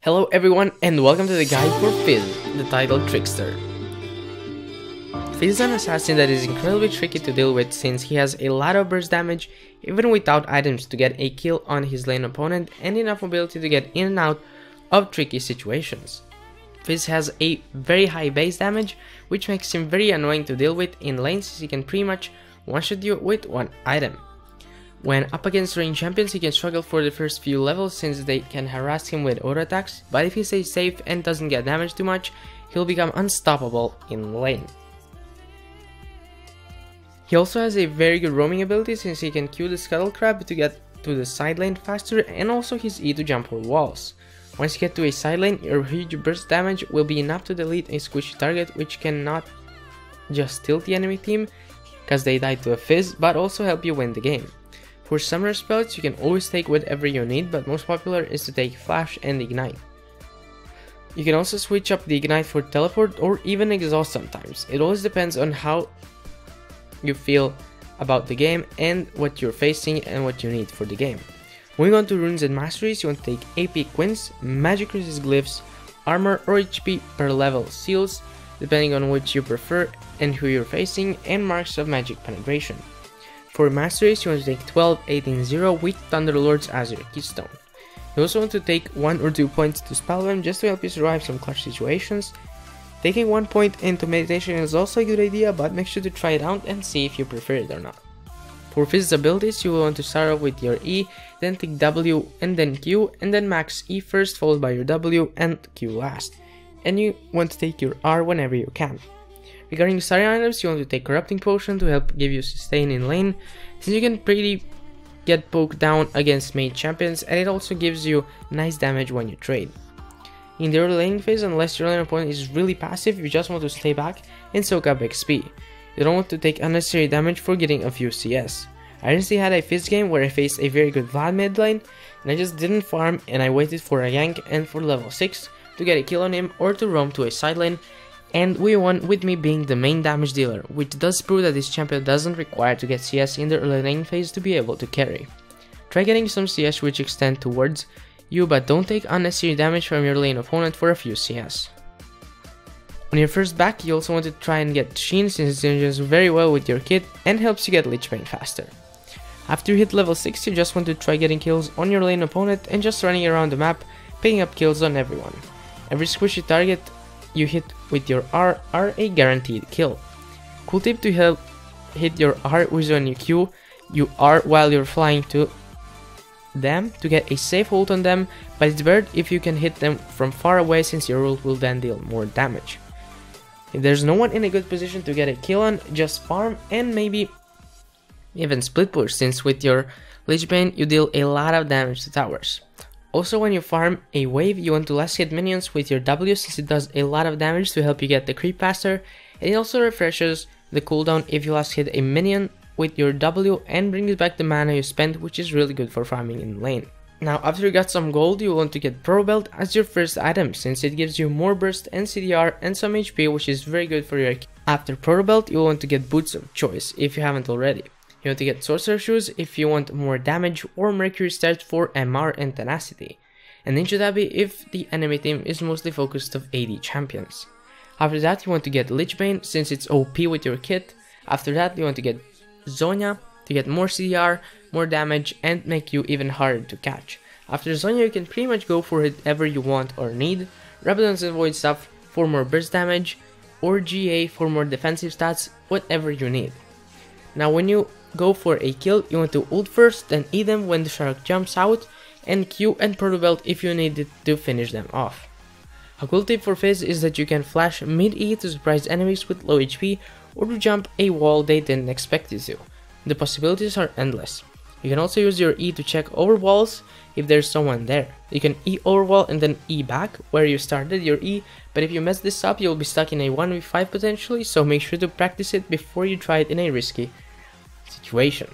Hello everyone and welcome to the guide for Fizz, the titled Trickster. Fizz is an assassin that is incredibly tricky to deal with since he has a lot of burst damage even without items to get a kill on his lane opponent and enough mobility to get in and out of tricky situations. Fizz has a very high base damage which makes him very annoying to deal with in lanes since he can pretty much one-shot you with one item. When up against ranged champions, he can struggle for the first few levels since they can harass him with auto attacks, but if he stays safe and doesn't get damaged too much, he'll become unstoppable in lane. He also has a very good roaming ability since he can Q the Scuttle Crab to get to the side lane faster and also his E to jump over walls. Once you get to a side lane, your huge burst damage will be enough to delete a squishy target which cannot just tilt the enemy team because they died to a Fizz, but also help you win the game. For summoner spells, you can always take whatever you need, but most popular is to take Flash and Ignite. You can also switch up the Ignite for Teleport or even Exhaust sometimes. It always depends on how you feel about the game and what you're facing and what you need for the game. Moving on to runes and masteries, you want to take AP Quints, Magic Resist Glyphs, Armor or HP per level seals, depending on which you prefer and who you're facing, and Marks of Magic Penetration. For masteries, you want to take 12, 18, 0 with Thunderlords as your keystone. You also want to take 1 or 2 points to spell them just to help you survive some clutch situations. Taking 1 point into meditation is also a good idea, but make sure to try it out and see if you prefer it or not. For Fizz's abilities, you will want to start off with your E, then take W and then Q, and then max E first followed by your W and Q last. And you want to take your R whenever you can. Regarding starting items, you want to take Corrupting Potion to help give you sustain in lane, since you can pretty get poked down against mage champions, and it also gives you nice damage when you trade. In the early laning phase, unless your lane opponent is really passive, you just want to stay back and soak up XP. You don't want to take unnecessary damage for getting a few CS. I recently had a Fizz game where I faced a very good Vlad mid lane, and I just didn't farm and I waited for a gank and for level 6 to get a kill on him or to roam to a side lane, and we won with me being the main damage dealer, which does prove that this champion doesn't require to get CS in the early lane phase to be able to carry. Try getting some CS which extend towards you, but don't take unnecessary damage from your lane opponent for a few CS. On your first back, you also want to try and get Sheen since it synergizes very well with your kit and helps you get Lich Bane faster. After you hit level 6, you just want to try getting kills on your lane opponent and just running around the map, picking up kills on everyone. Every squishy target you hit with your R are a guaranteed kill. Cool tip to help hit your R is when you Q you R while you're flying to them to get a safe ult on them, but it's better if you can hit them from far away since your ult will then deal more damage. If there's no one in a good position to get a kill on, just farm and maybe even split push, since with your Lich Bane you deal a lot of damage to towers. Also, when you farm a wave, you want to last hit minions with your W since it does a lot of damage to help you get the creep faster, and it also refreshes the cooldown if you last hit a minion with your W and brings back the mana you spent, which is really good for farming in lane. Now, after you got some gold, you want to get Pro Belt as your first item since it gives you more burst and CDR and some HP, which is very good for your. After Pro Belt, you want to get Boots of Choice if you haven't already. You want to get Sorcerer Shoes if you want more damage, or Mercury Stars for MR and Tenacity, and Ninja Tabby if the enemy team is mostly focused of AD champions. After that, you want to get Lich Bane since it's OP with your kit. After that, you want to get Zhonya to get more CDR, more damage, and make you even harder to catch. After Zhonya, you can pretty much go for whatever you want or need. Rabadon's and Void Staff for more burst damage, or GA for more defensive stats, whatever you need. Now when you go for a kill, you want to ult first, then E them when the shark jumps out, and Q and Proto Belt if you need it to finish them off. A cool tip for Fizz is that you can flash mid-E to surprise enemies with low HP, or to jump a wall they didn't expect you to. The possibilities are endless. You can also use your E to check over walls if there's someone there. You can E over wall and then E back where you started your E, but if you mess this up you'll be stuck in a 1v5 potentially, so make sure to practice it before you try it in a risky situation.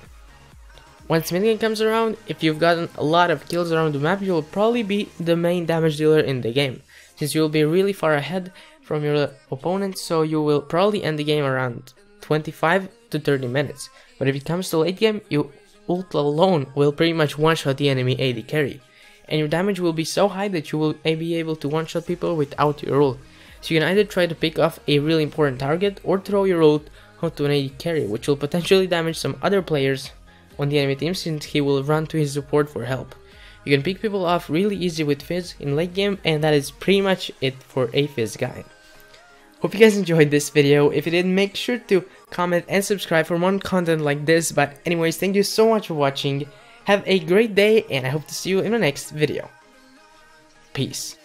Once mid-game comes around, if you've gotten a lot of kills around the map, you'll probably be the main damage dealer in the game, since you'll be really far ahead from your opponent, so you will probably end the game around 25 to 30 minutes. But if it comes to late game, you ult alone will pretty much one-shot the enemy AD carry. and your damage will be so high that you will be able to one-shot people without your ult. So you can either try to pick off a really important target or throw your ult onto an AD carry, which will potentially damage some other players on the enemy team since he will run to his support for help. You can pick people off really easy with Fizz in late game, and that is pretty much it for a Fizz guide. Hope you guys enjoyed this video. If you did, make sure to comment and subscribe for more content like this. But anyways, thank you so much for watching. Have a great day, and I hope to see you in the next video. Peace.